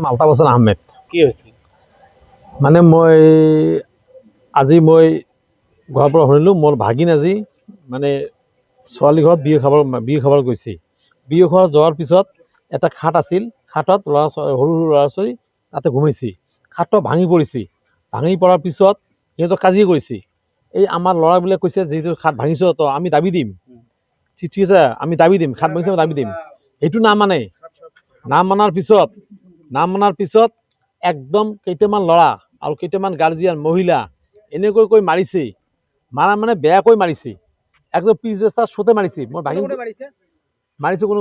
মালতা বচন আহমেদ। কি হৈছিল? মানে আজি মই ঘৰৰ পৰা শুনিলোঁ মোৰ ভাগিন আজি মানে ছোৱালী ঘৰত বিয়ে খাব গৈছে। বিয়ে খোৱা যোৱাৰ পিছত এটা খাট আছিল, খাটত সৰু সৰু ল'ৰা ছোৱালী তাতে ঘুমাইছে। খাটটো ভাঙি পৰিছে। ভাঙি পৰাৰ পিছত সিহঁতক কাজিয়া কৰিছে। এই আমাৰ ল'ৰাবিলাক কৈছে যিটো খাট ভাঙিছ তো আমি দাবী দিম, ঠিক আছে, আমি দাবী দিম, খাট ভাঙিছে দাবী দিম। সেইটো নামানাৰ পিছত একদম কেইটামান ল'ৰা আৰু কেইটামান গাৰ্জিয়ান মহিলা এনেকৈ কৈ মাৰিছে। মাৰা মানে বেয়াকৈ মাৰিছে, একদম পিছ ৰাস্তা চোতে মাৰিছে। মোৰ ভাগিন মাৰিছে কোনো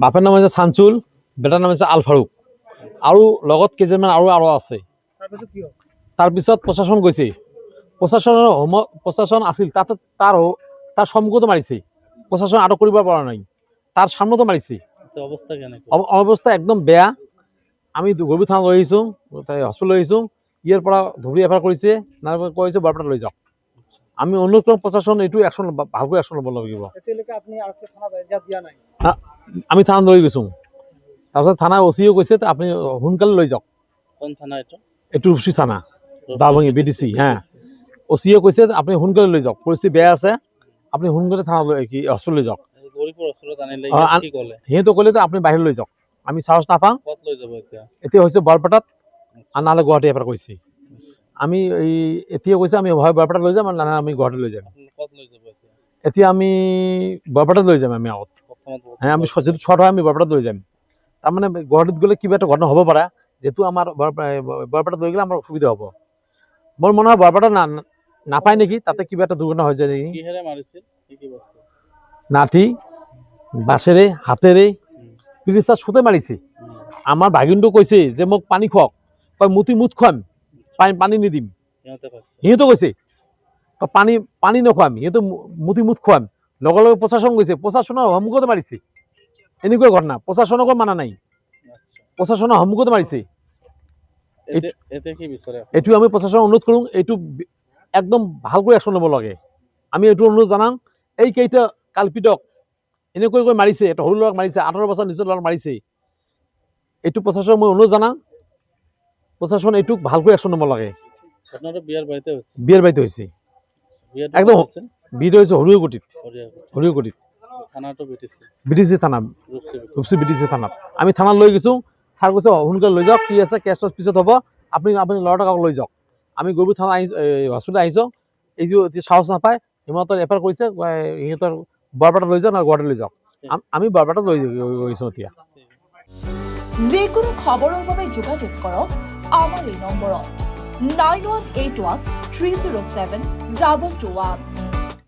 বাপেৰ নাম হৈছে চানচুল, বেটাৰ নাম হৈছে আল ফাৰুক, আৰু লগত কেইজনমান আৰু আছে। তাৰপিছত প্ৰশাসন গৈছে। প্ৰশাসন আছিল তাতে তাৰ সন্মুখতো মাৰিছে। প্ৰশাসন আটক কৰিব পৰা নাই, তাৰ সামনেতো মাৰিছে। অৱস্থা কেনেকুৱা? অৱস্থা একদম বেয়া। আমি গভীৰ থানা লৈ আহিছোঁ, হস্পিটেল লৈ আহিছোঁ। ইয়াৰ পৰা ধুবুৰী এফাৰ কৰিছে, কৈছে বৰপেটাত লৈ যাওক। আমি অনুৰোধ কৰোঁ প্ৰশাসন এইটো ভালকৈ একশ্যন ল'ব লাগিব। আমি থানাত লৈ গৈছোঁ। তাৰপিছত থানা অচিও কৈছে আপুনি সোনকালে লৈ যাওক। কোন থানা এইটো? এইটো ৰূপসী থানা, দালভাঙি BDC। হা, অচিয়ে কৈছে আপুনি সোনকালে লৈ যাওক, পৰিস্থিতি বেয়া আছে, আপুনি সোনকালে থানা হস্পিটেল লৈ যাওক। সিহঁতে ক'লে যে আপুনি বাহিৰত লৈ যাওক, আমি সাহস নাপাওঁ। ক'ত লৈ যাব এতিয়া হৈছে বৰপেটাত, আৰু নহ'লে গুৱাহাটী এবাৰ কৈছে। আমি এতিয়া কৈছে আমি হয় বৰপেটাত লৈ যাম, আৰু নহ'লে আমি গুৱাহাটী লৈ যাম। ক'ত লৈ যাব এতিয়া আমি বৰপেটাত লৈ যাম। আমি আগত আমি যিটো শ্বৰ্ট হয় আমি বৰপেটাত লৈ যাম। তাৰমানে গুৱাহাটীত গ'লে কিবা এটা ঘটনা হ'ব পাৰে, যিহেতু আমাৰ বৰপেটাত লৈ গ'লে আমাৰ অসুবিধা হ'ব। মোৰ মনে হয় বৰপেটাত নাপায় নেকি, তাতে কিবা এটা দুৰ্ঘটনা হৈ যায় নেকি। কিহেৰে মাৰিছিল? নাঠি, বাছেৰে, হাতেৰে পিৰিষ্টা চুতে মাৰিছে। আমাৰ ভাগিনটো কৈছে যে মোক পানী খুৱাওক, কয় মুঠ খুৱাম, পানী নিদিম। সিহঁতে কৈছে পানী নোখুৱাম, সিহঁতে মুঠ খুৱাম। লগে লগে প্ৰশাসন গৈছে, প্ৰশাসনৰ সন্মুখতে মাৰিছে। এনেকুৱা ঘটনা, প্ৰশাসনকো মানা নাই, প্ৰশাসনৰ সন্মুখতে মাৰিছে। এইটো আমি প্ৰশাসনক অনুৰোধ কৰোঁ, এইটো একদম ভালকৈ একশ্যন ল'ব লাগে। আমি এইটো অনুৰোধ জনাওঁ, এই কেইটা কালপিতক এনেকৈ মাৰিছে, এটা সৰু ল'ৰাক মাৰিছে, 18 বছৰ নিজৰ ল'ৰাক মাৰিছে। এইটো প্ৰশাসনক মই অনুৰোধ জনাওঁ, প্ৰশাসন এইটো ভালকৈ একশ্যন ল'ব লাগে। বিয়াৰ বাৰীতে হৈছে, একদম বিয়াটো হৈছে হৰিয়কুটিত, BDC থানা, ৰূপসী BDC থানাত। আমি থানাত লৈ গৈছোঁ। ছাৰ কৈছে সোনকালে লৈ যাওক, কি আছে কেছ পিছত হ'ব, আপুনি ল'ৰাটোক লৈ যাওক। আমি গভীৰ থানা হস্পিটেল আহিছোঁ। এইটো সাহস নাপায়, সিহঁতৰ এফাৰ কৰিছে, সিহঁতৰ বৰপেটাত লৈ যাওক, গুৱাহাটী লৈ যাওক। আমি বৰপেটাত লৈ গৈছোঁ। এতিয়া যিকোনো খবৰৰ বাবে যোগাযোগ কৰক আমাৰ এই নম্বৰত 9181 307 221।